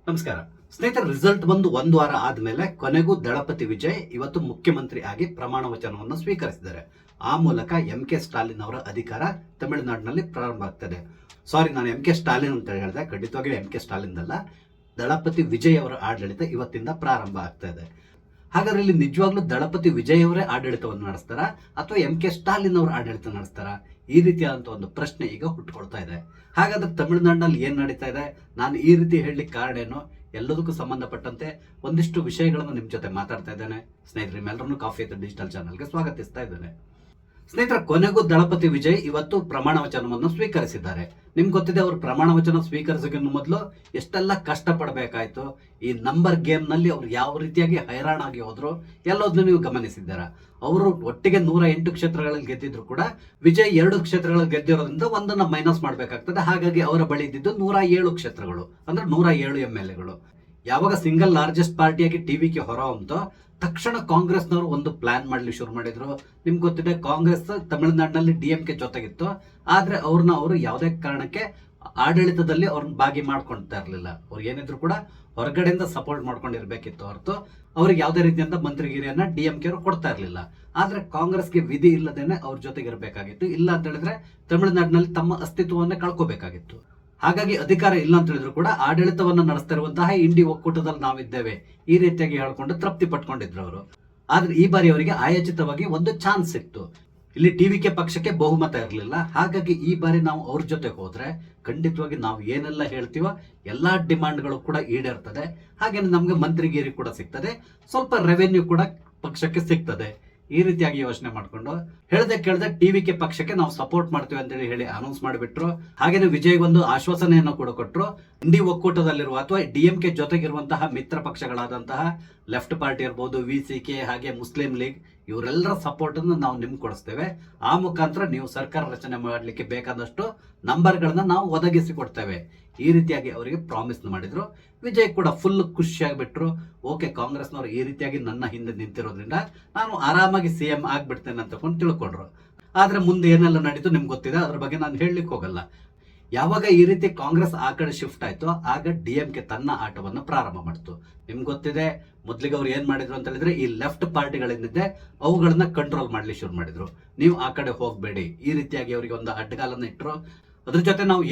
ನಮಸ್ಕಾರ ಸ್ನೇಹಿತರೆ. ರಿಸಲ್ಟ್ ಬಂದು ಒಂದು ವಾರ ಆದ್ಮೇಲೆ ಕೊನೆಗೂ ದಳಪತಿ ವಿಜಯ್ ಇವತ್ತು ಮುಖ್ಯಮಂತ್ರಿ ಆಗಿ ಪ್ರಮಾಣ ವಚನವನ್ನು ಸ್ವೀಕರಿಸಿದ್ದಾರೆ. ಆ ಮೂಲಕ ಕೆ ಸ್ಟಾಲಿನ್ ಅವರ ಅಧಿಕಾರ ತಮಿಳುನಾಡಿನಲ್ಲಿ ಪ್ರಾರಂಭ ಆಗ್ತದೆ. ಸಾರಿ, ನಾನು ಕೆ ಸ್ಟಾಲಿನ್ ಅಂತ ಹೇಳಿದೆ, ಖಂಡಿತವಾಗಿಯೂ ಕೆ ಸ್ಟಾಲಿನ್ ಅಲ್ಲ, ದಳಪತಿ ವಿಜಯ್ ಅವರ ಆಡಳಿತ ಇವತ್ತಿಂದ ಪ್ರಾರಂಭ ಆಗ್ತಾ ಇದೆ. ಹಾಗಾದ್ರೆ ಇಲ್ಲಿ ನಿಜವಾಗ್ಲೂ ದಳಪತಿ ವಿಜಯ್ ಅವರೇ ಆಡಳಿತವನ್ನು ನಡೆಸ್ತಾರ ಅಥವಾ ಕೆ ಸ್ಟಾಲಿನ್ ಅವರ ಆಡಳಿತ ನಡೆಸ್ತಾರ? ಈ ರೀತಿಯಾದಂತಹ ಒಂದು ಪ್ರಶ್ನೆ ಈಗ ಹುಟ್ಟುಕೊಳ್ತಾ ಇದೆ. ಹಾಗಾದ್ರೆ ತಮಿಳುನಾಡಿನಲ್ಲಿ ಏನ್ ನಡೀತಾ ಇದೆ, ನಾನು ಈ ರೀತಿ ಹೇಳಲಿಕ್ಕೆ ಕಾರಣ ಏನು, ಎಲ್ಲದಕ್ಕೂ ಸಂಬಂಧಪಟ್ಟಂತೆ ಒಂದಿಷ್ಟು ವಿಷಯಗಳನ್ನು ನಿಮ್ ಜೊತೆ ಮಾತಾಡ್ತಾ ಇದ್ದೇನೆ. ಸ್ನೇಹಿತರೆ, ನಿಮ್ಮೆಲ್ಲರನ್ನು ಕಾಫಿ ವಿತ್ ಡಿಜಿಟಲ್ ಚಾನಲ್ಗೆ ಸ್ವಾಗತಿಸ್ತಾ ಇದ್ದೇನೆ. ಸ್ನೇಹಿತರ, ಕೊನೆಗೂ ದಳಪತಿ ವಿಜಯ್ ಇವತ್ತು ಪ್ರಮಾಣ ವಚನವನ್ನು ಸ್ವೀಕರಿಸಿದ್ದಾರೆ. ನಿಮ್ಗೆ ಗೊತ್ತಿದೆ, ಅವರು ಪ್ರಮಾಣ ವಚನ ಸ್ವೀಕರಿಸೋಕ್ಕಿಂತ ಮೊದಲು ಎಷ್ಟೆಲ್ಲ ಕಷ್ಟ ಪಡಬೇಕಾಯ್ತು. ಈ ನಂಬರ್ ಗೇಮ್ ನಲ್ಲಿ ಅವ್ರು ಯಾವ ರೀತಿಯಾಗಿ ಹೈರಾಣಾಗಿ ಹೋದ್ರು ಎಲ್ಲದನ್ನು ನೀವು ಗಮನಿಸಿದ್ದಾರ. ಅವರು ಒಟ್ಟಿಗೆ 108 ಕ್ಷೇತ್ರಗಳಲ್ಲಿ ಗೆದ್ದಿದ್ರು ಕೂಡ ವಿಜಯ್ 2 ಕ್ಷೇತ್ರಗಳಲ್ಲಿ ಗೆದ್ದಿರೋದ್ರಿಂದ ಒಂದನ್ನ ಮೈನಸ್ ಮಾಡಬೇಕಾಗ್ತದೆ. ಹಾಗಾಗಿ ಅವರ ಬಳಿ ಇದ್ದಿದ್ದು 107 ಕ್ಷೇತ್ರಗಳು, ಅಂದ್ರೆ 107 MLAಗಳು. ಯಾವಾಗ ಸಿಂಗಲ್ ಲಾರ್ಜೆಸ್ಟ್ ಪಾರ್ಟಿಯಾಗಿ ಟಿವಿಗೆ ಹೊರಹೊಮ್ಮತೋ ತಕ್ಷಣ ಕಾಂಗ್ರೆಸ್ನವರು ಒಂದು ಪ್ಲಾನ್ ಮಾಡ್ಲಿಕ್ಕೆ ಶುರು ಮಾಡಿದ್ರು. ನಿಮ್ಗೆ ಗೊತ್ತಿದೆ, ಕಾಂಗ್ರೆಸ್ ತಮಿಳುನಾಡಿನಲ್ಲಿ ಕೆ ಜೊತೆಗಿತ್ತು. ಆದ್ರೆ ಅವರು ಯಾವುದೇ ಕಾರಣಕ್ಕೆ ಆಡಳಿತದಲ್ಲಿ ಅವ್ರನ್ನ ಭಾಗಿ ಮಾಡ್ಕೊಳ್ತಾ ಇರಲಿಲ್ಲ. ಅವ್ರು ಏನಿದ್ರು ಕೂಡ ಹೊರಗಡೆಯಿಂದ ಸಪೋರ್ಟ್ ಮಾಡ್ಕೊಂಡಿರ್ಬೇಕಿತ್ತು ಹೊರತು ಅವ್ರಿಗೆ ಯಾವುದೇ ರೀತಿಯಿಂದ ಮಂತ್ರಿಗಿರಿಯನ್ನ ಕೆ ಅವರು ಕೊಡ್ತಾ ಇರಲಿಲ್ಲ. ಆದ್ರೆ ಕಾಂಗ್ರೆಸ್ಗೆ ವಿಧಿ ಇಲ್ಲದೇನೆ ಅವ್ರ ಜೊತೆಗೆ ಇರಬೇಕಾಗಿತ್ತು. ಇಲ್ಲ ಅಂತ ಹೇಳಿದ್ರೆ ತಮಿಳುನಾಡಿನಲ್ಲಿ ತಮ್ಮ ಅಸ್ತಿತ್ವವನ್ನೇ ಕಳ್ಕೋಬೇಕಾಗಿತ್ತು. ಹಾಗಾಗಿ ಅಧಿಕಾರ ಇಲ್ಲ ಅಂತ ಹೇಳಿದ್ರು ಕೂಡ ಆಡಳಿತವನ್ನು ನಡೆಸ್ತಾ ಇರುವಂತಹ ಇಂಡಿ ಒಕ್ಕೂಟದಲ್ಲಿ ನಾವಿದ್ದೇವೆ ಈ ರೀತಿಯಾಗಿ ಹೇಳ್ಕೊಂಡು ತೃಪ್ತಿ ಪಟ್ಕೊಂಡಿದ್ರು ಅವರು. ಆದ್ರೆ ಈ ಬಾರಿ ಅವರಿಗೆ ಆಯೋಚಿತವಾಗಿ ಒಂದು ಚಾನ್ಸ್ ಸಿಕ್ತು. ಇಲ್ಲಿ ಕೆ ಪಕ್ಷಕ್ಕೆ ಬಹುಮತ ಇರಲಿಲ್ಲ. ಹಾಗಾಗಿ ಈ ಬಾರಿ ನಾವು ಅವ್ರ ಜೊತೆ ಹೋದ್ರೆ ಖಂಡಿತವಾಗಿ ನಾವು ಏನೆಲ್ಲ ಹೇಳ್ತೀವೋ ಎಲ್ಲಾ ಡಿಮಾಂಡ್ಗಳು ಕೂಡ ಈಡೇರ್ತದೆ. ಹಾಗೇನೆ ನಮ್ಗೆ ಮಂತ್ರಿಗಿರಿ ಕೂಡ ಸಿಗ್ತದೆ, ಸ್ವಲ್ಪ ರೆವೆನ್ಯೂ ಕೂಡ ಪಕ್ಷಕ್ಕೆ ಸಿಗ್ತದೆ. ಈ ರೀತಿಯಾಗಿ ಯೋಚನೆ ಮಾಡ್ಕೊಂಡು ಕೇಳ್ದೆ ಕೆ ಪಕ್ಷಕ್ಕೆ ನಾವು ಸಪೋರ್ಟ್ ಮಾಡ್ತೀವಿ ಅಂತ ಹೇಳಿ ಅನೌನ್ಸ್ ಮಾಡಿಬಿಟ್ರು. ಹಾಗೇನೆ ವಿಜಯ್ ಒಂದು ಆಶ್ವಾಸನೆಯನ್ನು ಕೂಡ ಕೊಟ್ಟರು. ಇಂಡಿ ಒಕ್ಕೂಟದಲ್ಲಿರುವ ಅಥವಾ ಕೆ ಜೊತೆಗಿರುವಂತಹ ಮಿತ್ರ ಪಕ್ಷಗಳಾದಂತಹ ಲೆಫ್ಟ್ ಪಾರ್ಟಿ ಇರ್ಬೋದು, VCK, ಹಾಗೆ ಮುಸ್ಲಿಂ ಲೀಗ್, ಇವರೆಲ್ಲರ ಸಪೋರ್ಟ್ ಅನ್ನು ನಾವು ನಿಮ್ಗೆ ಕೊಡಿಸ್ತೇವೆ. ಆ ಮುಖಾಂತರ ನೀವು ಸರ್ಕಾರ ರಚನೆ ಮಾಡಲಿಕ್ಕೆ ಬೇಕಾದಷ್ಟು ನಂಬರ್ಗಳನ್ನ ನಾವು ಒದಗಿಸಿ ಕೊಡ್ತೇವೆ. ಈ ರೀತಿಯಾಗಿ ಅವರಿಗೆ ಪ್ರಾಮಿಸ್ ಮಾಡಿದ್ರು. ವಿಜಯ್ ಕೂಡ ಫುಲ್ ಖುಷಿಯಾಗ್ಬಿಟ್ರು. ಓಕೆ, ಕಾಂಗ್ರೆಸ್ನವರು ಈ ರೀತಿಯಾಗಿ ನನ್ನ ಹಿಂದೆ ನಿಂತಿರೋದ್ರಿಂದ ನಾನು ಆರಾಮಾಗಿ CM ಆಗ್ಬಿಡ್ತೇನೆ ಅಂತ ತಿಳ್ಕೊಂಡ್ರು. ಆದ್ರೆ ಮುಂದೆ ಏನೆಲ್ಲ ನಡೀತು ನಿಮ್ಗೆ ಗೊತ್ತಿದೆ, ಅದ್ರ ಬಗ್ಗೆ ನಾನು ಹೇಳಲಿಕ್ಕೆ ಹೋಗಲ್ಲ. ಯಾವಾಗ ಈ ರೀತಿ ಕಾಂಗ್ರೆಸ್ ಆ ಕಡೆ ಶಿಫ್ಟ್ ಆಯ್ತು, ಆಗ ಕೆ ತನ್ನ ಆಟವನ್ನು ಪ್ರಾರಂಭ ಮಾಡ್ತು. ನಿಮ್ಗೆ ಗೊತ್ತಿದೆ, ಮೊದ್ಲಿಗೆ ಅವ್ರು ಏನ್ ಮಾಡಿದ್ರು ಅಂತ ಹೇಳಿದ್ರೆ ಈ ಲೆಫ್ಟ್ ಪಾರ್ಟಿಗಳೇನಿದೆ ಅವುಗಳನ್ನ ಕಂಟ್ರೋಲ್ ಮಾಡ್ಲಿಕ್ಕೆ ಶುರು ಮಾಡಿದ್ರು. ನೀವು ಆ ಕಡೆ ಹೋಗ್ಬೇಡಿ, ಈ ರೀತಿಯಾಗಿ ಅವರಿಗೆ ಒಂದು ಅಡ್ಡಗಾಲನ್ನ ಇಟ್ರು. ಅದ್ರ ಜೊತೆ ನಾವು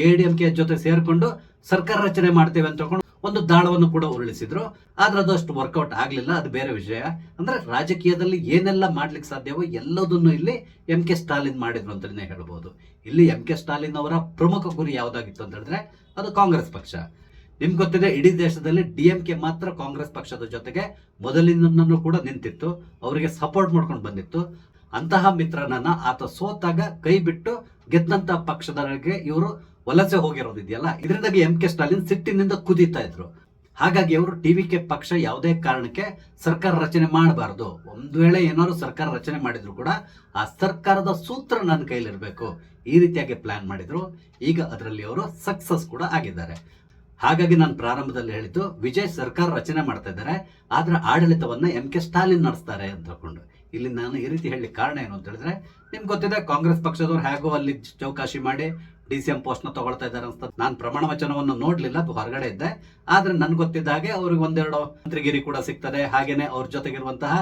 ಕೆ ಜೊತೆ ಸೇರ್ಕೊಂಡು ಸರ್ಕಾರ ರಚನೆ ಮಾಡ್ತೇವೆ ಅಂತ ಹೇಳ್ಕೊಂಡು ಒಂದು ದಾಳವನ್ನು ಕೂಡ ಉರುಳಿಸಿದ್ರು. ಆದ್ರೆ ಅದು ಅಷ್ಟು ವರ್ಕೌಟ್ ಆಗ್ಲಿಲ್ಲ, ಅದು ಬೇರೆ ವಿಷಯ. ಅಂದ್ರೆ ರಾಜಕೀಯದಲ್ಲಿ ಏನೆಲ್ಲ ಮಾಡ್ಲಿಕ್ಕೆ ಸಾಧ್ಯವೋ ಎಲ್ಲದನ್ನು ಇಲ್ಲಿ ಕೆ ಸ್ಟಾಲಿನ್ ಮಾಡಿದ್ರು ಅಂತಾನೆ ಹೇಳ್ಬಹುದು. ಇಲ್ಲಿ ಕೆ ಸ್ಟಾಲಿನ್ ಅವರ ಪ್ರಮುಖ ಗುರಿ ಯಾವ್ದಾಗಿತ್ತು ಅಂತ ಹೇಳಿದ್ರೆ ಅದು ಕಾಂಗ್ರೆಸ್ ಪಕ್ಷ. ನಿಮ್ಗೆ ಗೊತ್ತಿದೆ, ಇಡೀ ದೇಶದಲ್ಲಿ ಕೆ ಮಾತ್ರ ಕಾಂಗ್ರೆಸ್ ಪಕ್ಷದ ಜೊತೆಗೆ ಮೊದಲಿನೂ ಕೂಡ ನಿಂತಿತ್ತು, ಅವರಿಗೆ ಸಪೋರ್ಟ್ ಮಾಡ್ಕೊಂಡು ಬಂದಿತ್ತು. ಅಂತಹ ಮಿತ್ರನನ್ನ ಆತ ಸೋತಾಗ ಕೈ ಬಿಟ್ಟು ಗೆದ್ದಂತ ಪಕ್ಷದವರಿಗೆ ಇವರು ವಲಸೆ ಹೋಗಿರೋದಿದೆಯಲ್ಲ, ಇದರಿಂದಾಗಿ ಕೆ ಸ್ಟಾಲಿನ್ ಸಿಟ್ಟಿನಿಂದ ಕುದೀತಾ ಇದ್ರು. ಹಾಗಾಗಿ ಅವರು ಕೆ ಪಕ್ಷ ಯಾವುದೇ ಕಾರಣಕ್ಕೆ ಸರ್ಕಾರ ರಚನೆ ಮಾಡಬಾರದು. ಒಂದು ವೇಳೆ ಏನಾದ್ರು ಸರ್ಕಾರ ರಚನೆ ಮಾಡಿದ್ರು ಕೂಡ ಆ ಸರ್ಕಾರದ ಸೂತ್ರ ನನ್ನ ಕೈಲಿರ್ಬೇಕು, ಈ ರೀತಿಯಾಗಿ ಪ್ಲಾನ್ ಮಾಡಿದ್ರು. ಈಗ ಅದರಲ್ಲಿ ಅವರು ಸಕ್ಸಸ್ ಕೂಡ ಆಗಿದ್ದಾರೆ. ಹಾಗಾಗಿ ನಾನು ಪ್ರಾರಂಭದಲ್ಲಿ ಹೇಳಿದ್ದು, ವಿಜಯ್ ಸರ್ಕಾರ ರಚನೆ ಮಾಡ್ತಾ ಇದ್ದಾರೆ, ಆದ್ರೆ ಆಡಳಿತವನ್ನ ಕೆ ಸ್ಟಾಲಿನ್ ನಡೆಸ್ತಾರೆ ಅಂತ ಹೇಳ್ಕೊಂಡು. ಇಲ್ಲಿ ನಾನು ಈ ರೀತಿ ಹೇಳಲಿಕ್ಕೆ ಕಾರಣ ಏನು ಅಂತ ಹೇಳಿದ್ರೆ, ನಿಮ್ಗೆ ಗೊತ್ತಿದೆ, ಕಾಂಗ್ರೆಸ್ ಪಕ್ಷದವ್ರು ಹೇಗೋ ಅಲ್ಲಿ ಚೌಕಾಶಿ ಮಾಡಿ DCM ಪೋಸ್ಟ್ ನ ತಗೊಳ್ತಾ ಇದ್ದಾರೆ ಅಂತ. ನಾನು ಪ್ರಮಾಣ ವಚನವನ್ನು ನೋಡ್ಲಿಲ್ಲ, ಹೊರಗಡೆ ಇದ್ದೆ. ಆದ್ರೆ ನನ್ಗೆ ಗೊತ್ತಿದ್ದ ಹಾಗೆ ಅವ್ರಿಗೆ ಒಂದೆರಡು ಮಂತ್ರಿಗಿರಿ ಕೂಡ ಸಿಗ್ತದೆ. ಹಾಗೇನೆ ಅವ್ರ ಜೊತೆಗಿರುವಂತಹ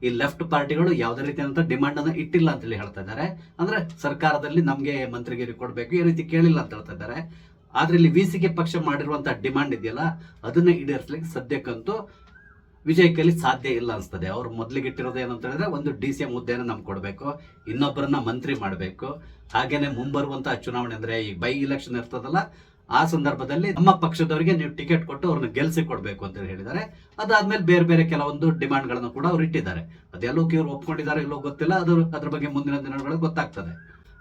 ಈ ಲೆಫ್ಟ್ ಪಾರ್ಟಿಗಳು ಯಾವುದೇ ರೀತಿಯಾದಂತಹ ಡಿಮಾಂಡ್ ಅನ್ನು ಇಟ್ಟಿಲ್ಲ ಅಂತ ಹೇಳಿ ಹೇಳ್ತಾ ಇದ್ದಾರೆ. ಅಂದ್ರೆ ಸರ್ಕಾರದಲ್ಲಿ ನಮ್ಗೆ ಮಂತ್ರಿಗಿರಿ ಕೊಡ್ಬೇಕು ಈ ರೀತಿ ಕೇಳಿಲ್ಲ ಅಂತ ಹೇಳ್ತಾ ಇದ್ದಾರೆ. ಆದ್ರೆ ಇಲ್ಲಿ VCK ಪಕ್ಷ ಮಾಡಿರುವಂತಹ ಡಿಮಾಂಡ್ ಇದೆಯಲ್ಲ, ಅದನ್ನ ಈಡೇರಿಸಲಿಕ್ಕೆ ಸದ್ಯಕ್ಕಂತೂ ವಿಜಯ್ ಕೈಲಿ ಸಾಧ್ಯ ಇಲ್ಲ ಅನ್ಸ್ತದೆ. ಅವ್ರು ಮೊದ್ಲಿಗೆ ಇಟ್ಟಿರೋದು ಏನಂತ ಹೇಳಿದ್ರೆ ಒಂದು DCM ಹುದ್ದೆನ ನಮ್ಗೆ ಕೊಡಬೇಕು, ಇನ್ನೊಬ್ಬರನ್ನ ಮಂತ್ರಿ ಮಾಡಬೇಕು. ಹಾಗೇನೆ ಮುಂಬರುವಂತಹ ಚುನಾವಣೆ ಅಂದ್ರೆ ಈ ಬೈ ಇಲೆಕ್ಷನ್ ಇರ್ತದಲ್ಲ, ಆ ಸಂದರ್ಭದಲ್ಲಿ ನಮ್ಮ ಪಕ್ಷದವರಿಗೆ ನೀವು ಟಿಕೆಟ್ ಕೊಟ್ಟು ಅವ್ರನ್ನ ಗೆಲ್ಸಿ ಕೊಡ್ಬೇಕು ಅಂತ ಹೇಳಿದ್ದಾರೆ. ಅದಾದ್ಮೇಲೆ ಬೇರೆ ಬೇರೆ ಕೆಲವೊಂದು ಡಿಮಾಂಡ್ ಗಳನ್ನ ಕೂಡ ಅವ್ರು ಇಟ್ಟಿದ್ದಾರೆ. ಅದೆಲ್ಲೋಕೆ ಇವ್ರು ಒಪ್ಕೊಂಡಿದ್ದಾರೆ ಇಲ್ಲೋ ಗೊತ್ತಿಲ್ಲ, ಅದ್ರ ಬಗ್ಗೆ ಮುಂದಿನ ದಿನಗಳಲ್ಲಿ ಗೊತ್ತಾಗ್ತದೆ.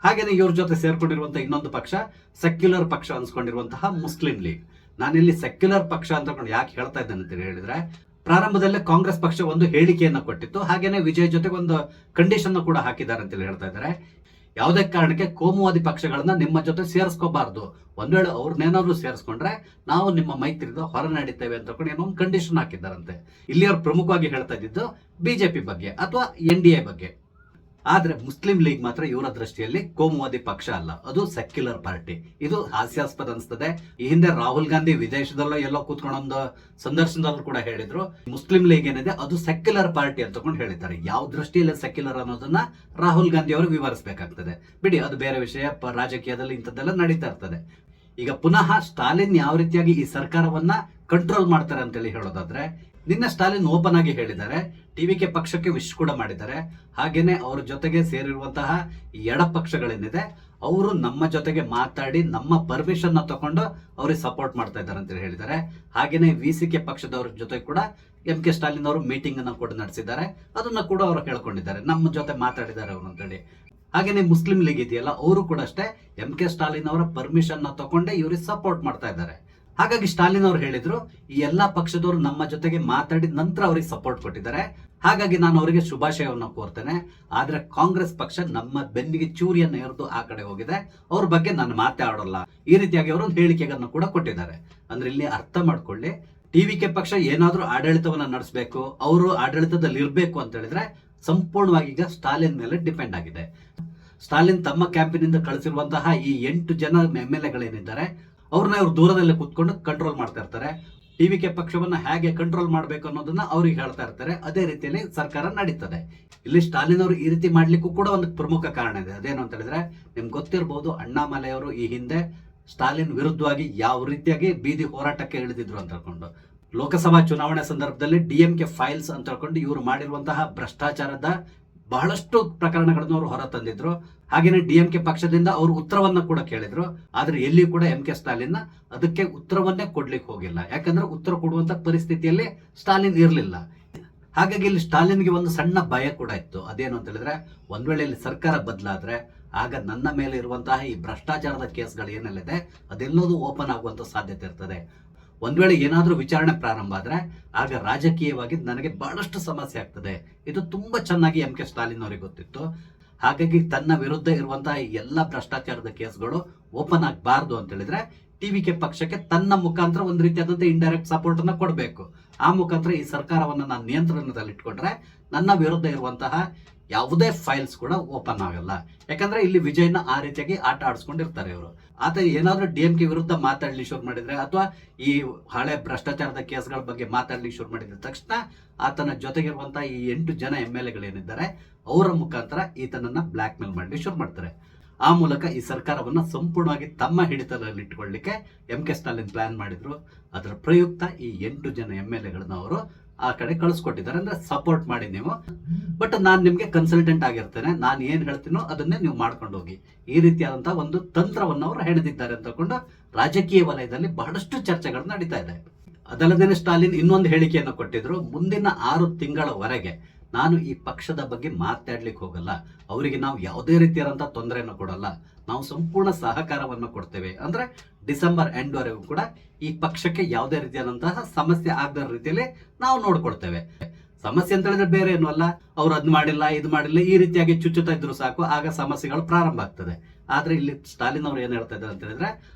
ಹಾಗೇನೆ ಇವ್ರ ಜೊತೆ ಸೇರ್ಕೊಂಡಿರುವಂತಹ ಇನ್ನೊಂದು ಪಕ್ಷ ಸೆಕ್ಯುಲರ್ ಪಕ್ಷ ಅನ್ಸ್ಕೊಂಡಿರುವಂತಹ ಮುಸ್ಲಿಂ ಲೀಗ್. ನಾನಿಲ್ಲಿ ಸೆಕ್ಯುಲರ್ ಪಕ್ಷ ಅಂತ ಯಾಕೆ ಹೇಳ್ತಾ ಇದ್ದೇನೆ ಅಂತ ಹೇಳಿದ್ರೆ, ಪ್ರಾರಂಭದಲ್ಲೇ ಕಾಂಗ್ರೆಸ್ ಪಕ್ಷ ಒಂದು ಹೇಳಿಕೆಯನ್ನು ಕೊಟ್ಟಿತ್ತು. ಹಾಗೇನೆ ವಿಜಯ್ ಜೊತೆಗೆ ಒಂದು ಕಂಡೀಷನ್ ಕೂಡ ಹಾಕಿದ್ದಾರೆ ಅಂತ ಹೇಳ್ತಾ ಇದ್ದಾರೆ. ಯಾವುದೇ ಕಾರಣಕ್ಕೆ ಕೋಮುವಾದಿ ಪಕ್ಷಗಳನ್ನ ನಿಮ್ಮ ಜೊತೆ ಸೇರಿಸ್ಕೋಬಾರ್ದು, ಒಂದ್ ವೇಳೆ ಅವ್ರನ್ನೇನಾದ್ರು ಸೇರಿಸ್ಕೊಂಡ್ರೆ ನಾವು ನಿಮ್ಮ ಮೈತ್ರಿಯಿಂದ ಹೊರ ನಡೀತೇವೆ ಅಂತ ಏನೋ ಒಂದು ಕಂಡೀಷನ್ ಹಾಕಿದ್ದಾರಂತೆ. ಇಲ್ಲಿ ಅವ್ರು ಪ್ರಮುಖವಾಗಿ ಹೇಳ್ತಾ ಇದ್ದಿದ್ದು BJP ಬಗ್ಗೆ ಅಥವಾ NDA ಬಗ್ಗೆ. ಆದ್ರೆ ಮುಸ್ಲಿಂ ಲೀಗ್ ಮಾತ್ರ ಇವರ ದೃಷ್ಟಿಯಲ್ಲಿ ಕೋಮುವಾದಿ ಪಕ್ಷ ಅಲ್ಲ, ಅದು ಸೆಕ್ಯುಲರ್ ಪಾರ್ಟಿ. ಇದು ಹಾಸ್ಯಾಸ್ಪದ ಅನಿಸ್ತದೆ. ಈ ಹಿಂದೆ ರಾಹುಲ್ ಗಾಂಧಿ ವಿದೇಶದಲ್ಲೋ ಎಲ್ಲೋ ಕೂತ್ಕೊಂಡೊಂದು ಸಂದರ್ಶನದಲ್ಲೂ ಕೂಡ ಹೇಳಿದ್ರು, ಮುಸ್ಲಿಂ ಲೀಗ್ ಏನಿದೆ ಅದು ಸೆಕ್ಯುಲರ್ ಪಾರ್ಟಿ ಅಂತ ಹೇಳಿದ್ದಾರೆ. ಯಾವ ದೃಷ್ಟಿಯಲ್ಲಿ ಸೆಕ್ಯುಲರ್ ಅನ್ನೋದನ್ನ ರಾಹುಲ್ ಗಾಂಧಿ ಅವರು ವಿವರಿಸಬೇಕಾಗ್ತದೆ. ಬಿಡಿ, ಅದು ಬೇರೆ ವಿಷಯ. ರಾಜಕೀಯದಲ್ಲಿ ಇಂಥದ್ದೆಲ್ಲ ನಡೀತಾ ಇರ್ತದೆ. ಈಗ ಪುನಃ ಸ್ಟಾಲಿನ್ ಯಾವ ರೀತಿಯಾಗಿ ಈ ಸರ್ಕಾರವನ್ನ ಕಂಟ್ರೋಲ್ ಮಾಡ್ತಾರೆ ಅಂತೇಳಿ ಹೇಳೋದಾದ್ರೆ, ನಿನ್ನೆ ಸ್ಟಾಲಿನ್ ಓಪನ್ ಆಗಿ ಹೇಳಿದ್ದಾರೆ, ಟಿವಿಕೆ ಪಕ್ಷಕ್ಕೆ ವಿಶ್ ಕೂಡ ಮಾಡಿದ್ದಾರೆ. ಹಾಗೇನೆ ಅವ್ರ ಜೊತೆಗೆ ಸೇರಿರುವಂತಹ ಎಡ ಪಕ್ಷಗಳೇನಿದೆ ಅವರು ನಮ್ಮ ಜೊತೆಗೆ ಮಾತಾಡಿ ನಮ್ಮ ಪರ್ಮಿಷನ್ ತಗೊಂಡು ಅವ್ರಿಗೆ ಸಪೋರ್ಟ್ ಮಾಡ್ತಾ ಇದ್ದಾರೆ ಅಂತ ಹೇಳಿದ್ದಾರೆ. ಹಾಗೇನೆ ವಿಸಿಕೆ ಪಕ್ಷದವ್ರ ಜೊತೆ ಕೂಡ MK ಸ್ಟಾಲಿನ್ ಅವರು ಮೀಟಿಂಗ್ ಅನ್ನ ಕೂಡ ನಡೆಸಿದ್ದಾರೆ. ಅದನ್ನ ಕೂಡ ಅವರು ಹೇಳ್ಕೊಂಡಿದ್ದಾರೆ, ನಮ್ಮ ಜೊತೆ ಮಾತಾಡಿದ್ದಾರೆ ಅವರು ಅಂತೇಳಿ. ಹಾಗೇನೆ ಮುಸ್ಲಿಂ ಲೀಗ್ ಇದೆಯಲ್ಲ, ಅವರು ಕೂಡ ಅಷ್ಟೇ MK ಸ್ಟಾಲಿನ್ ಅವರ ಪರ್ಮಿಷನ್ ತಗೊಂಡೆ ಇವ್ರಿಗೆ ಸಪೋರ್ಟ್ ಮಾಡ್ತಾ ಇದ್ದಾರೆ. ಹಾಗಾಗಿ ಸ್ಟಾಲಿನ್ ಅವರು ಹೇಳಿದ್ರು, ಈ ಎಲ್ಲಾ ಪಕ್ಷದವರು ನಮ್ಮ ಜೊತೆಗೆ ಮಾತಾಡಿದ ನಂತರ ಅವ್ರಿಗೆ ಸಪೋರ್ಟ್ ಕೊಟ್ಟಿದ್ದಾರೆ. ಹಾಗಾಗಿ ನಾನು ಅವರಿಗೆ ಶುಭಾಶಯವನ್ನು ಕೋರ್ತೇನೆ. ಆದ್ರೆ ಕಾಂಗ್ರೆಸ್ ಪಕ್ಷ ನಮ್ಮ ಬೆನ್ನಿಗೆ ಚೂರಿಯನ್ನು ಎರೆದು ಆ ಕಡೆ ಹೋಗಿದೆ, ಅವ್ರ ಬಗ್ಗೆ ನಾನು ಮಾತಾಡೋಲ್ಲ, ಈ ರೀತಿಯಾಗಿ ಅವರು ಒಂದು ಹೇಳಿಕೆಗಳನ್ನು ಕೂಡ ಕೊಟ್ಟಿದ್ದಾರೆ. ಅಂದ್ರೆ ಇಲ್ಲಿ ಅರ್ಥ ಮಾಡ್ಕೊಳ್ಳಿ, ಟಿವಿಕೆ ಪಕ್ಷ ಏನಾದ್ರೂ ಆಡಳಿತವನ್ನ ನಡೆಸಬೇಕು, ಅವರು ಆಡಳಿತದಲ್ಲಿ ಇರಬೇಕು ಅಂತ ಹೇಳಿದ್ರೆ ಸಂಪೂರ್ಣವಾಗಿ ಈಗ ಸ್ಟಾಲಿನ್ ಮೇಲೆ ಡಿಪೆಂಡ್ ಆಗಿದೆ. ಸ್ಟಾಲಿನ್ ತಮ್ಮ ಕ್ಯಾಂಪಿನಿಂದ ಕಳಿಸಿರುವಂತಹ ಈ 8 ಜನ MLAಗಳೇನಿದ್ದಾರೆ ಅವ್ರನ್ನ ಇವ್ರು ದೂರದಲ್ಲೇ ಕೂತ್ಕೊಂಡು ಕಂಟ್ರೋಲ್ ಮಾಡ್ತಾ ಇರ್ತಾರೆ. ಟಿವಿಕೆ ಪಕ್ಷವನ್ನ ಹೇಗೆ ಕಂಟ್ರೋಲ್ ಮಾಡಬೇಕು ಅನ್ನೋದನ್ನ ಅವ್ರಿಗೆ ಹೇಳ್ತಾ ಇರ್ತಾರೆ. ಅದೇ ರೀತಿಯಲ್ಲಿ ಸರ್ಕಾರ ನಡೀತದೆ. ಇಲ್ಲಿ ಸ್ಟಾಲಿನ್ ಅವರು ಈ ರೀತಿ ಮಾಡ್ಲಿಕ್ಕೂ ಕೂಡ ಒಂದು ಪ್ರಮುಖ ಕಾರಣ ಇದೆ. ಅದೇನು ಅಂತ ಹೇಳಿದ್ರೆ, ನಿಮ್ಗೆ ಗೊತ್ತಿರಬಹುದು, ಅಣ್ಣಾಮಲೈ ಅವರು ಈ ಹಿಂದೆ ಸ್ಟಾಲಿನ್ ವಿರುದ್ಧವಾಗಿ ಯಾವ ರೀತಿಯಾಗಿ ಬೀದಿ ಹೋರಾಟಕ್ಕೆ ಇಳಿದಿದ್ರು ಅಂತ ಹೇಳ್ಕೊಂಡು, ಲೋಕಸಭಾ ಚುನಾವಣೆ ಸಂದರ್ಭದಲ್ಲಿ DMK ಫೈಲ್ಸ್ ಅಂತ ಹೇಳ್ಕೊಂಡು ಇವರು ಮಾಡಿರುವಂತಹ ಭ್ರಷ್ಟಾಚಾರದ ಬಹಳಷ್ಟು ಪ್ರಕರಣಗಳನ್ನು ಅವರು ಹೊರ ತಂದಿದ್ರು. ಹಾಗೇನೆ DMK ಪಕ್ಷದಿಂದ ಅವರು ಉತ್ತರವನ್ನ ಕೂಡ ಕೇಳಿದ್ರು. ಆದ್ರೆ ಎಲ್ಲಿಯೂ ಕೂಡ MK ಸ್ಟಾಲಿನ್ ಅದಕ್ಕೆ ಉತ್ತರವನ್ನೇ ಕೊಡ್ಲಿಕ್ಕೆ ಹೋಗಿಲ್ಲ. ಯಾಕಂದ್ರೆ ಉತ್ತರ ಕೊಡುವಂತ ಪರಿಸ್ಥಿತಿಯಲ್ಲಿ ಸ್ಟಾಲಿನ್ ಇರಲಿಲ್ಲ. ಹಾಗಾಗಿ ಇಲ್ಲಿ ಸ್ಟಾಲಿನ್ಗೆ ಒಂದು ಸಣ್ಣ ಭಯ ಕೂಡ ಇತ್ತು. ಅದೇನು ಅಂತ ಹೇಳಿದ್ರೆ, ಒಂದ್ ವೇಳೆ ಇಲ್ಲಿ ಸರ್ಕಾರ ಬದಲಾದ್ರೆ ಆಗ ನನ್ನ ಮೇಲೆ ಇರುವಂತಹ ಈ ಭ್ರಷ್ಟಾಚಾರದ ಕೇಸ್ಗಳು ಏನೆಲ್ಲಿದೆ ಅದೆಲ್ಲದೂ ಓಪನ್ ಆಗುವಂತ ಸಾಧ್ಯತೆ ಇರ್ತದೆ. ಒಂದ್ ವೇಳೆ ಏನಾದ್ರೂ ವಿಚಾರಣೆ ಪ್ರಾರಂಭ ಆದ್ರೆ ಆಗ ರಾಜಕೀಯವಾಗಿ ನನಗೆ ಬಹಳಷ್ಟು ಸಮಸ್ಯೆ ಆಗ್ತದೆ. ಇದು ತುಂಬಾ ಚೆನ್ನಾಗಿ MK ಸ್ಟಾಲಿನ್ ಅವರಿಗೆ ಗೊತ್ತಿತ್ತು. ಹಾಗಾಗಿ ತನ್ನ ವಿರುದ್ಧ ಇರುವಂತಹ ಎಲ್ಲ ಭ್ರಷ್ಟಾಚಾರದ ಕೇಸ್ಗಳು ಓಪನ್ ಆಗಬಾರ್ದು ಅಂತ ಹೇಳಿದ್ರೆ ಟಿವಿಕೆ ಪಕ್ಷಕ್ಕೆ ತನ್ನ ಮುಖಾಂತರ ಒಂದು ರೀತಿಯಾದಂತ ಇಂಡೈರೆಕ್ಟ್ ಸಪೋರ್ಟ್ ಅನ್ನ ಕೊಡಬೇಕು. ಆ ಮುಖಾಂತರ ಈ ಸರ್ಕಾರವನ್ನ ನಾನು ನಿಯಂತ್ರಣದಲ್ಲಿ ಇಟ್ಕೊಂಡ್ರೆ ನನ್ನ ವಿರುದ್ಧ ಇರುವಂತಹ ಯಾವುದೇ ಫೈಲ್ಸ್ ಕೂಡ ಓಪನ್ ಆಗಲ್ಲ. ಯಾಕಂದ್ರೆ ಇಲ್ಲಿ ವಿಜಯ್ನ ಆ ರೀತಿಯಾಗಿ ಆಟ ಆಡಿಸ್ಕೊಂಡಿರ್ತಾರೆ ಇವರು. ಆತ ಏನಾದ್ರೂ DMK ವಿರುದ್ಧ ಮಾತಾಡ್ಲಿಕ್ಕೆ ಶುರು ಮಾಡಿದ್ರೆ ಅಥವಾ ಈ ಹಳೆ ಭ್ರಷ್ಟಾಚಾರದ ಕೇಸ್ಗಳ ಬಗ್ಗೆ ಮಾತಾಡ್ಲಿಕ್ಕೆ ಶುರು ಮಾಡಿದ ತಕ್ಷಣ ಆತನ ಜೊತೆಗಿರುವಂತಹ ಈ 8 ಜನ MLAಗಳೇನಿದ್ದಾರೆ ಅವರ ಮುಖಾಂತರ ಈತನನ್ನ ಬ್ಲಾಕ್ ಮೇಲ್ ಮಾಡ್ಲಿಕ್ಕೆ ಶುರು ಮಾಡ್ತಾರೆ. ಆ ಮೂಲಕ ಈ ಸರ್ಕಾರವನ್ನ ಸಂಪೂರ್ಣವಾಗಿ ತಮ್ಮ ಹಿಡಿತದಲ್ಲಿ ಇಟ್ಕೊಳ್ಳಿಕ್ಕೆ MK ಸ್ಟಾಲಿನ್ ಪ್ಲಾನ್ ಮಾಡಿದ್ರು. ಅದರ ಪ್ರಯುಕ್ತ ಈ 8 ಜನ MLAಗಳನ್ನ ಅವರು ಆ ಕಡೆ ಕಳಿಸ್ಕೊಟ್ಟಿದ್ದಾರೆ. ಅಂದ್ರೆ ಸಪೋರ್ಟ್ ಮಾಡಿ ನೀವು, ಬಟ್ ನಾನ್ ನಿಮ್ಗೆ ಕನ್ಸಲ್ಟೆಂಟ್ ಆಗಿರ್ತೇನೆ, ನಾನು ಏನ್ ಹೇಳ್ತೀನೋ ಅದನ್ನೇ ನೀವು ಮಾಡ್ಕೊಂಡು ಹೋಗಿ, ಈ ರೀತಿಯಾದಂತಹ ಒಂದು ತಂತ್ರವನ್ನು ಅವರು ಹೆಣೆದಿದ್ದಾರೆ ಅಂತಕೊಂಡು ರಾಜಕೀಯ ವಲಯದಲ್ಲಿ ಬಹಳಷ್ಟು ಚರ್ಚೆಗಳು ನಡೀತಾ ಇದೆ. ಅದಲ್ಲದೆ ಸ್ಟಾಲಿನ್ ಇನ್ನೊಂದು ಹೇಳಿಕೆಯನ್ನು ಕೊಟ್ಟಿದ್ರು, ಮುಂದಿನ 6 ತಿಂಗಳವರೆಗೆ ನಾನು ಈ ಪಕ್ಷದ ಬಗ್ಗೆ ಮಾತಾಡ್ಲಿಕ್ಕೆ ಹೋಗಲ್ಲ, ಅವರಿಗೆ ನಾವು ಯಾವುದೇ ರೀತಿಯಾದಂತಹ ತೊಂದರೆಯನ್ನು ಕೊಡಲ್ಲ, ನಾವು ಸಂಪೂರ್ಣ ಸಹಕಾರವನ್ನು ಕೊಡ್ತೇವೆ. ಅಂದ್ರೆ ಡಿಸೆಂಬರ್ ಎಂಡ್ ವರೆಗೂ ಕೂಡ ಈ ಪಕ್ಷಕ್ಕೆ ಯಾವುದೇ ರೀತಿಯಾದಂತಹ ಸಮಸ್ಯೆ ಆಗದ ರೀತಿಯಲ್ಲಿ ನಾವು ನೋಡ್ಕೊಳ್ತೇವೆ. ಸಮಸ್ಯೆ ಅಂತ ಹೇಳಿದ್ರೆ ಬೇರೆ ಏನು ಅಲ್ಲ, ಅವ್ರು ಅದ್ ಮಾಡಿಲ್ಲ ಇದು ಮಾಡಿಲ್ಲ ಈ ರೀತಿಯಾಗಿ ಚುಚ್ಚುತ್ತಾ ಇದ್ರು ಸಾಕು, ಆಗ ಸಮಸ್ಯೆಗಳು ಪ್ರಾರಂಭ ಆಗ್ತದೆ. ಆದ್ರೆ ಇಲ್ಲಿ ಸ್ಟಾಲಿನ್ ಅವರು ಏನ್ ಹೇಳ್ತಾ ಇದ್ದಾರೆ ಅಂತ ಹೇಳಿದ್ರೆ,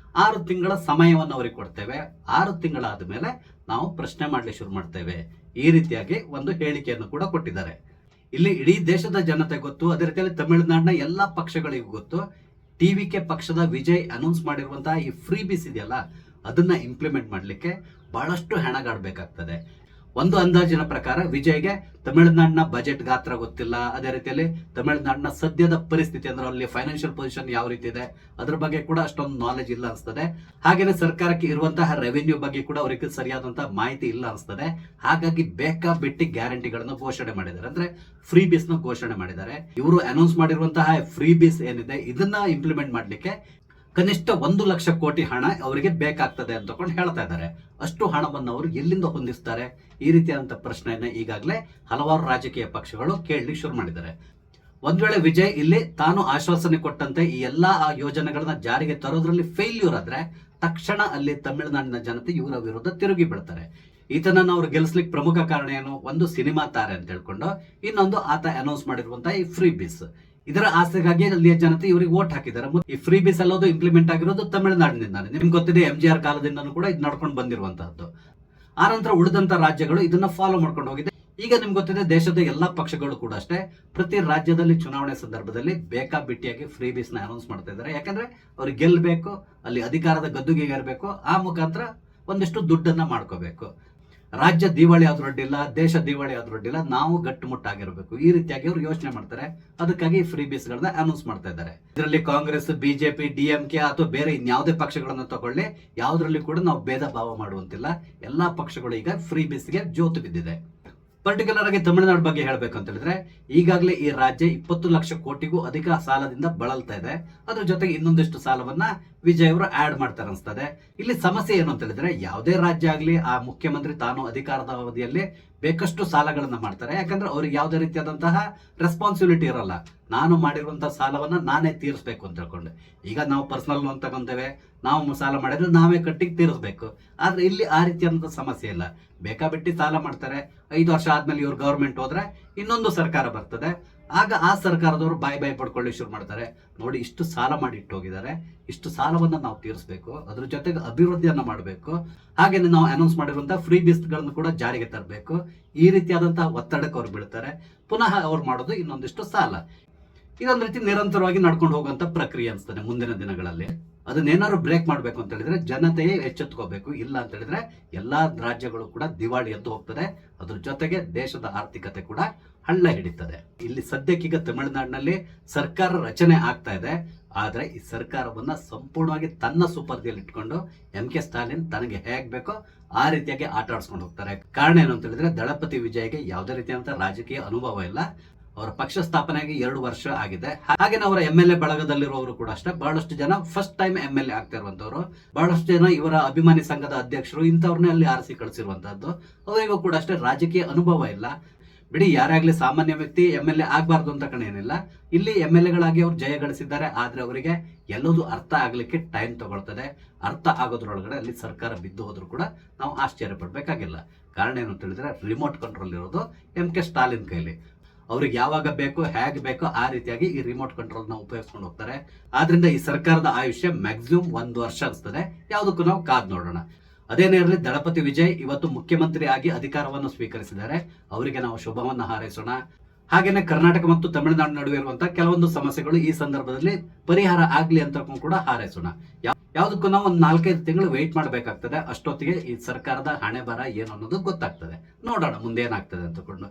6 ತಿಂಗಳ ಸಮಯವನ್ನು ಅವ್ರಿಗೆ ಕೊಡ್ತೇವೆ, 6 ತಿಂಗಳಾದ ಮೇಲೆ ನಾವು ಪ್ರಶ್ನೆ ಮಾಡ್ಲಿಕ್ಕೆ ಶುರು ಮಾಡ್ತೇವೆ, ಈ ರೀತಿಯಾಗಿ ಒಂದು ಹೇಳಿಕೆಯನ್ನು ಕೂಡ ಕೊಟ್ಟಿದ್ದಾರೆ. ಇಲ್ಲಿ ಇಡೀ ದೇಶದ ಜನತೆ ಗೊತ್ತು, ಅದೇ ರೀತಿಯಲ್ಲಿ ತಮಿಳುನಾಡಿನ ಎಲ್ಲಾ ಪಕ್ಷಗಳಿಗೂ ಗೊತ್ತು, ಟಿವಿಕೆ ಪಕ್ಷದ ವಿಜಯ್ ಅನೌನ್ಸ್ ಮಾಡಿರುವಂತಹ ಈ ಫ್ರೀ ಬೀಸ್ ಇದೆಯಲ್ಲ ಅದನ್ನ ಇಂಪ್ಲಿಮೆಂಟ್ ಮಾಡ್ಲಿಕ್ಕೆ ಬಹಳಷ್ಟು ಹೆಣಗಾಡ್ಬೇಕಾಗ್ತದೆ. ಒಂದು ಅಂದಾಜಿನ ಪ್ರಕಾರ ವಿಜಯ್ಗೆ ತಮಿಳುನಾಡಿನ ಬಜೆಟ್ ಗಾತ್ರ ಗೊತ್ತಿಲ್ಲ, ಅದೇ ರೀತಿಯಲ್ಲಿ ತಮಿಳುನಾಡಿನ ಸದ್ಯದ ಪರಿಸ್ಥಿತಿ ಅಂದ್ರೆ ಅಲ್ಲಿ ಫೈನಾನ್ಷಿಯಲ್ ಪೊಸಿಷನ್ ಯಾವ ರೀತಿ ಇದೆ ಅದ್ರ ಬಗ್ಗೆ ಕೂಡ ಅಷ್ಟೊಂದು ನಾಲೆಜ್ ಇಲ್ಲ ಅನ್ಸ್ತದೆ. ಹಾಗೇನೆ ಸರ್ಕಾರಕ್ಕೆ ಇರುವಂತಹ ರೆವೆನ್ಯೂ ಬಗ್ಗೆ ಕೂಡ ಅವರಿಗೆ ಸರಿಯಾದಂತಹ ಮಾಹಿತಿ ಇಲ್ಲ ಅನ್ಸ್ತದೆ. ಹಾಗಾಗಿ ಬೇಕಾಬಿಟ್ಟಿ ಗ್ಯಾರಂಟಿಗಳನ್ನ ಘೋಷಣೆ ಮಾಡಿದ್ದಾರೆ, ಅಂದ್ರೆ ಫ್ರೀ ಬೀಸ್ ನ ಘೋಷಣೆ ಮಾಡಿದ್ದಾರೆ. ಇವರು ಅನೌನ್ಸ್ ಮಾಡಿರುವಂತಹ ಫ್ರೀ ಬೀಸ್ ಏನಿದೆ ಇದನ್ನ ಇಂಪ್ಲಿಮೆಂಟ್ ಮಾಡ್ಲಿಕ್ಕೆ ಕನಿಷ್ಠ 1 ಲಕ್ಷ ಕೋಟಿ ಹಣ ಅವರಿಗೆ ಬೇಕಾಗ್ತದೆ ಅಂತಕೊಂಡು ಹೇಳ್ತಾ ಇದ್ದಾರೆ. ಅಷ್ಟು ಹಣವನ್ನು ಅವರು ಎಲ್ಲಿಂದ ಹೊಂದಿಸ್ತಾರೆ, ಈ ರೀತಿಯಾದಂತಹ ಪ್ರಶ್ನೆಯನ್ನ ಈಗಾಗಲೇ ಹಲವಾರು ರಾಜಕೀಯ ಪಕ್ಷಗಳು ಕೇಳಲಿಕ್ಕೆ ಶುರು ಮಾಡಿದ್ದಾರೆ. ಒಂದ್ ವೇಳೆ ವಿಜಯ್ ಇಲ್ಲಿ ತಾನು ಆಶ್ವಾಸನೆ ಕೊಟ್ಟಂತೆ ಈ ಎಲ್ಲಾ ಯೋಜನೆಗಳನ್ನ ಜಾರಿಗೆ ತರೋದ್ರಲ್ಲಿ ಫೇಲ್ಯೂರ್ ಆದ್ರೆ ತಕ್ಷಣ ಅಲ್ಲಿ ತಮಿಳುನಾಡಿನ ಜನತೆ ಇವರ ವಿರುದ್ಧ ತಿರುಗಿ ಬೀಳ್ತಾರೆ. ಈತನನ್ನ ಅವ್ರು ಗೆಲ್ಸ್ಲಿಕ್ಕೆ ಪ್ರಮುಖ ಕಾರಣ ಏನು, ಒಂದು ಸಿನಿಮಾ ತಾರೆ ಅಂತ ಹೇಳ್ಕೊಂಡು, ಇನ್ನೊಂದು ಆತ ಅನೌನ್ಸ್ ಮಾಡಿರುವಂತಹ ಈ ಫ್ರೀ ಬೀಸ್. ಇದರ ಆಸೆಗಾಗಿ ಅಲ್ಲಿಯ ಜನತೆ ಇವರಿಗೆ ವೋಟ್ ಹಾಕಿದ್ದಾರೆ. ಈ ಫ್ರೀ ಬೀಸ್ ಅಲ್ಲೋದು ಇಂಪ್ಲಿಮೆಂಟ್ ಆಗಿರೋದು ತಮಿಳುನಾಡಿನಿಂದಾನೆ. ನಿಮ್ಗೆ ಗೊತ್ತಿದೆ MGR ಕಾಲದಿಂದನೂ ಕೂಡ ಇದು ನಡ್ಕೊಂಡು ಬಂದಿರುವಂತಹದ್ದು. ಆನಂತರ ಉಳಿದಂತ ರಾಜ್ಯಗಳು ಇದನ್ನ ಫಾಲೋ ಮಾಡ್ಕೊಂಡು ಹೋಗಿದೆ. ಈಗ ನಿಮ್ಗೆ ಗೊತ್ತಿದೆ, ದೇಶದ ಎಲ್ಲಾ ಪಕ್ಷಗಳು ಕೂಡ ಅಷ್ಟೇ ಪ್ರತಿ ರಾಜ್ಯದಲ್ಲಿ ಚುನಾವಣೆ ಸಂದರ್ಭದಲ್ಲಿ ಬೇಕಾಬಿಟ್ಟಿಯಾಗಿ ಫ್ರೀ ಬೀಸ್ ನ ಅನೌನ್ಸ್ ಮಾಡ್ತಾ ಇದ್ದಾರೆ. ಯಾಕಂದ್ರೆ ಅವ್ರಿಗೆ ಗೆಲ್ಲಬೇಕು, ಅಲ್ಲಿ ಅಧಿಕಾರದ ಗದ್ದುಗೆ ಏರಬೇಕು, ಆ ಮುಖಾಂತರ ಒಂದಿಷ್ಟು ದುಡ್ಡನ್ನ ಮಾಡ್ಕೋಬೇಕು. ರಾಜ್ಯ ದಿವಾಳಿ ಆದ್ರೂ ಅಡ್ಡಿಲ್ಲ, ದೇಶ ದಿವಾಳಿ ಆದ್ರೂ ಅಡ್ಡಿಲ್ಲ, ನಾವು ಗಟ್ಟುಮುಟ್ಟಾಗಿರ್ಬೇಕು, ಈ ರೀತಿಯಾಗಿ ಅವರು ಯೋಚನೆ ಮಾಡ್ತಾರೆ. ಅದಕ್ಕಾಗಿ ಫ್ರೀ ಬೀಸ್ ಗಳನ್ನ ಅನೌನ್ಸ್ ಮಾಡ್ತಾ ಇದ್ದಾರೆ. ಇದರಲ್ಲಿ ಕಾಂಗ್ರೆಸ್, ಬಿಜೆಪಿ, ಡಿಎಂಕೆ ಅಥವಾ ಬೇರೆ ಇನ್ಯಾವುದೇ ಪಕ್ಷಗಳನ್ನ ತಗೊಳ್ಳಿ, ಯಾವ್ದ್ರಲ್ಲಿ ಕೂಡ ನಾವು ಭೇದ ಭಾವ ಮಾಡುವಂತಿಲ್ಲ. ಎಲ್ಲಾ ಪಕ್ಷಗಳು ಈಗ ಫ್ರೀ ಬೀಸ್ಗೆ ಜೋತು ಬಿದ್ದಿದೆ. ಪರ್ಟಿಕ್ಯುಲರ್ ಆಗಿ ತಮಿಳುನಾಡು ಬಗ್ಗೆ ಹೇಳ್ಬೇಕು ಅಂತ ಹೇಳಿದ್ರೆ, ಈಗಾಗಲೇ ಈ ರಾಜ್ಯ 20 ಲಕ್ಷ ಕೋಟಿಗೂ ಅಧಿಕ ಸಾಲದಿಂದ ಬಳಲ್ತಾ ಇದೆ. ಅದ್ರ ಜೊತೆಗೆ ಇನ್ನೊಂದಿಷ್ಟು ಸಾಲವನ್ನ ವಿಜಯ್ ಅವರು ಆಡ್ ಮಾಡ್ತಾರೆ ಅನ್ಸ್ತದೆ. ಇಲ್ಲಿ ಸಮಸ್ಯೆ ಏನು ಅಂತ ಹೇಳಿದ್ರೆ, ಯಾವುದೇ ರಾಜ್ಯ ಆಗ್ಲಿ ಆ ಮುಖ್ಯಮಂತ್ರಿ ತಾನು ಅಧಿಕಾರದ ಅವಧಿಯಲ್ಲಿ ಬೇಕಷ್ಟು ಸಾಲಗಳನ್ನ ಮಾಡ್ತಾರೆ. ಯಾಕಂದ್ರೆ ಅವ್ರಿಗೆ ಯಾವುದೇ ರೀತಿಯಾದಂತಹ ರೆಸ್ಪಾನ್ಸಿಬಿಲಿಟಿ ಇರಲ್ಲ. ನಾನು ಮಾಡಿರುವಂತಹ ಸಾಲವನ್ನ ನಾನೇ ತೀರಿಸಬೇಕು ಅಂತ ಹೇಳ್ಕೊಂಡು. ಈಗ ನಾವು ಪರ್ಸನಲ್ ಲೋನ್ ತಗೊಂತೇವೆ, ನಾವು ಸಾಲ ಮಾಡಿದ್ರೆ ನಾವೇ ಕಟ್ಟಿ ತೀರಿಸಬೇಕು. ಆದ್ರೆ ಇಲ್ಲಿ ಆ ರೀತಿಯಾದಂತಹ ಸಮಸ್ಯೆ ಇಲ್ಲ. ಬೇಕಾಬಿಟ್ಟಿ ಸಾಲ ಮಾಡ್ತಾರೆ. 5 ವರ್ಷ ಆದ್ಮೇಲೆ ಇವ್ರು ಗವರ್ಮೆಂಟ್ ಹೋದ್ರೆ ಇನ್ನೊಂದು ಸರ್ಕಾರ ಬರ್ತದೆ. ಆಗ ಆ ಸರ್ಕಾರದವರು ಬಾಯಿ ಪಡ್ಕೊಳ್ಳಿ ಶುರು ಮಾಡ್ತಾರೆ. ನೋಡಿ, ಇಷ್ಟು ಸಾಲ ಮಾಡಿ ಇಟ್ಟೋಗಿದ್ದಾರೆ, ಇಷ್ಟು ಸಾಲವನ್ನ ನಾವು ತೀರಿಸಬೇಕು, ಅದ್ರ ಜೊತೆಗೆ ಅಭಿವೃದ್ಧಿಯನ್ನ ಮಾಡಬೇಕು, ಹಾಗೇನೆ ನಾವು ಅನೌನ್ಸ್ ಮಾಡಿರುವಂತಹ ಫ್ರೀ ಬೀಸ್ ಗಳನ್ನು ಕೂಡ ಜಾರಿಗೆ ತರಬೇಕು. ಈ ರೀತಿಯಾದಂತಹ ಒತ್ತಡಕ್ಕೆ ಅವ್ರು ಬೀಳ್ತಾರೆ. ಪುನಃ ಅವ್ರು ಮಾಡೋದು ಇನ್ನೊಂದಿಷ್ಟು ಸಾಲ. ಇದೊಂದು ರೀತಿ ನಿರಂತರವಾಗಿ ನಡ್ಕೊಂಡು ಹೋಗುವಂತ ಪ್ರಕ್ರಿಯೆ ಅನ್ಸ್ತದೆ ಮುಂದಿನ ದಿನಗಳಲ್ಲಿ. ಅದನ್ನೇನಾದ್ರು ಬ್ರೇಕ್ ಮಾಡ್ಬೇಕು ಅಂತ ಹೇಳಿದ್ರೆ ಜನತೆಯೇ ಎಚ್ಚೆತ್ಕೋಬೇಕು. ಇಲ್ಲ ಅಂತ ಹೇಳಿದ್ರೆ ಎಲ್ಲಾ ರಾಜ್ಯಗಳು ಕೂಡ ದಿವಾಳಿ ಎದ್ದು ಹೋಗ್ತದೆ. ಅದ್ರ ಜೊತೆಗೆ ದೇಶದ ಆರ್ಥಿಕತೆ ಕೂಡ ಹಳ್ಳ ಹಿಡಿತದೆ. ಇಲ್ಲಿ ಸದ್ಯಕ್ಕೀಗ ತಮಿಳುನಾಡಿನಲ್ಲಿ ಸರ್ಕಾರ ರಚನೆ ಆಗ್ತಾ ಇದೆ. ಆದ್ರೆ ಈ ಸರ್ಕಾರವನ್ನ ಸಂಪೂರ್ಣವಾಗಿ ತನ್ನ ಸುಪರ್ದಿಯಲ್ಲಿ ಇಟ್ಕೊಂಡು MK ಸ್ಟಾಲಿನ್ ತನಗೆ ಹೇಗ್ ಬೇಕೋ ಆ ರೀತಿಯಾಗಿ ಆಟ ಆಡಿಸ್ಕೊಂಡು ಹೋಗ್ತಾರೆ. ಕಾರಣ ಏನು ಅಂತ ಹೇಳಿದ್ರೆ, ದಳಪತಿ ವಿಜಯ್ಗೆ ಯಾವುದೇ ರೀತಿಯಾದಂತಹ ರಾಜಕೀಯ ಅನುಭವ ಇಲ್ಲ. ಅವರ ಪಕ್ಷ ಸ್ಥಾಪನೆಯಾಗಿ 2 ವರ್ಷ ಆಗಿದೆ. ಹಾಗೇನೆ ಅವರ MLA ಬಳಗದಲ್ಲಿರುವವರು ಕೂಡ ಅಷ್ಟೇ ಬಹಳಷ್ಟು ಜನ ಫಸ್ಟ್ ಟೈಮ್ MLA ಆಗ್ತಾ ಇರುವಂತವ್ರು. ಬಹಳಷ್ಟು ಜನ ಇವರ ಅಭಿಮಾನಿ ಸಂಘದ ಅಧ್ಯಕ್ಷರು, ಇಂಥವ್ರನ್ನೇ ಅಲ್ಲಿ ಆರಿಸಿ ಕಳಿಸಿರುವಂತಹದ್ದು. ಅವರಿಗೂ ಕೂಡ ಅಷ್ಟೇ ರಾಜಕೀಯ ಅನುಭವ ಇಲ್ಲ. ಬಿಡಿ, ಯಾರಾಗ್ಲಿ ಸಾಮಾನ್ಯ ವ್ಯಕ್ತಿ MLA ಆಗ್ಬಾರ್ದು ಅಂತ ಏನಿಲ್ಲ. ಇಲ್ಲಿ MLAಗಳಾಗಿ ಅವ್ರು ಜಯ ಗಳಿಸಿದ್ದಾರೆ. ಆದ್ರೆ ಅವರಿಗೆ ಎಲ್ಲದೂ ಅರ್ಥ ಆಗ್ಲಿಕ್ಕೆ ಟೈಮ್ ತಗೊಳ್ತದೆ. ಅರ್ಥ ಆಗೋದ್ರೊಳಗಡೆ ಅಲ್ಲಿ ಸರ್ಕಾರ ಬಿದ್ದು ಹೋದ್ರು ಕೂಡ ನಾವು ಆಶ್ಚರ್ಯ ಪಡ್ಬೇಕಾಗಿಲ್ಲ. ಕಾರಣ ಏನು ಅಂತ ಹೇಳಿದ್ರೆ, ರಿಮೋಟ್ ಕಂಟ್ರೋಲ್ ಇರೋದು MK ಸ್ಟಾಲಿನ್ ಕೈಲಿ. ಅವ್ರಿಗೆ ಯಾವಾಗ ಬೇಕು, ಹೇಗೆ ಬೇಕೋ ಆ ರೀತಿಯಾಗಿ ಈ ರಿಮೋಟ್ ಕಂಟ್ರೋಲ್ ನ ಉಪಯೋಗಿಸ್ಕೊಂಡು ಹೋಗ್ತಾರೆ. ಆದ್ರಿಂದ ಈ ಸರ್ಕಾರದ ಆಯುಷ್ಯ ಮ್ಯಾಕ್ಸಿಮಮ್ 1 ವರ್ಷ ಅನ್ಸ್ತದೆ. ಯಾವುದಕ್ಕೂ ನಾವು ಕಾದ್ ನೋಡೋಣ. ಅದೇನೇ ಇರಲಿ, ದಳಪತಿ ವಿಜಯ್ ಇವತ್ತು ಮುಖ್ಯಮಂತ್ರಿ ಆಗಿ ಅಧಿಕಾರವನ್ನು ಸ್ವೀಕರಿಸಿದ್ದಾರೆ. ಅವರಿಗೆ ನಾವು ಶುಭವನ್ನ ಹಾರೈಸೋಣ. ಹಾಗೇನೆ ಕರ್ನಾಟಕ ಮತ್ತು ತಮಿಳುನಾಡು ನಡುವೆ ಇರುವಂತಹ ಕೆಲವೊಂದು ಸಮಸ್ಯೆಗಳು ಈ ಸಂದರ್ಭದಲ್ಲಿ ಪರಿಹಾರ ಆಗ್ಲಿ ಅಂತ ಕೂಡ ಹಾರೈಸೋಣ. ಯಾವುದಕ್ಕೂ ನಾವು ಒಂದು 4-5 ತಿಂಗಳು ವೇಟ್ ಮಾಡಬೇಕಾಗ್ತದೆ. ಅಷ್ಟೊತ್ತಿಗೆ ಈ ಸರ್ಕಾರದ ಹಣೆ ಬರ ಏನು ಅನ್ನೋದು ಗೊತ್ತಾಗ್ತದೆ. ನೋಡೋಣ ಮುಂದೆ ಏನಾಗ್ತದೆ ಅಂತಕೊಂಡು.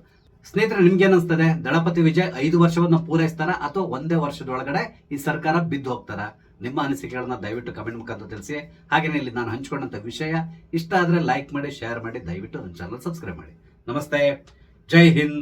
ಸ್ನೇಹಿತರೆ, ನಿಮ್ಗೆ ಏನಿಸ್ತದೆ? ದಳಪತಿ ವಿಜಯ್ 5 ವರ್ಷವನ್ನ ಪೂರೈಸ್ತಾರ ಅಥವಾ ಒಂದೇ ವರ್ಷದೊಳಗಡೆ ಈ ಸರ್ಕಾರ ಬಿದ್ದು ಹೋಗ್ತಾರ? ನಿಮ್ಮ ಅನಿಸಿಕೆಗಳನ್ನ ದಯವಿಟ್ಟು ಕಮೆಂಟ್ ಮುಖಾಂತರ ತಿಳಿಸಿ. ಹಾಗೇನೆ ಇಲ್ಲಿ ನಾನು ಹಂಚಿಕೊಂಡಂತ ವಿಷಯ ಇಷ್ಟ ಆದ್ರೆ ಲೈಕ್ ಮಾಡಿ, ಶೇರ್ ಮಾಡಿ, ದಯವಿಟ್ಟು ನನ್ನ ಚಾನಲ್ ಸಬ್ಸ್ಕ್ರೈಬ್ ಮಾಡಿ. ನಮಸ್ತೆ, ಜೈ ಹಿಂದ್.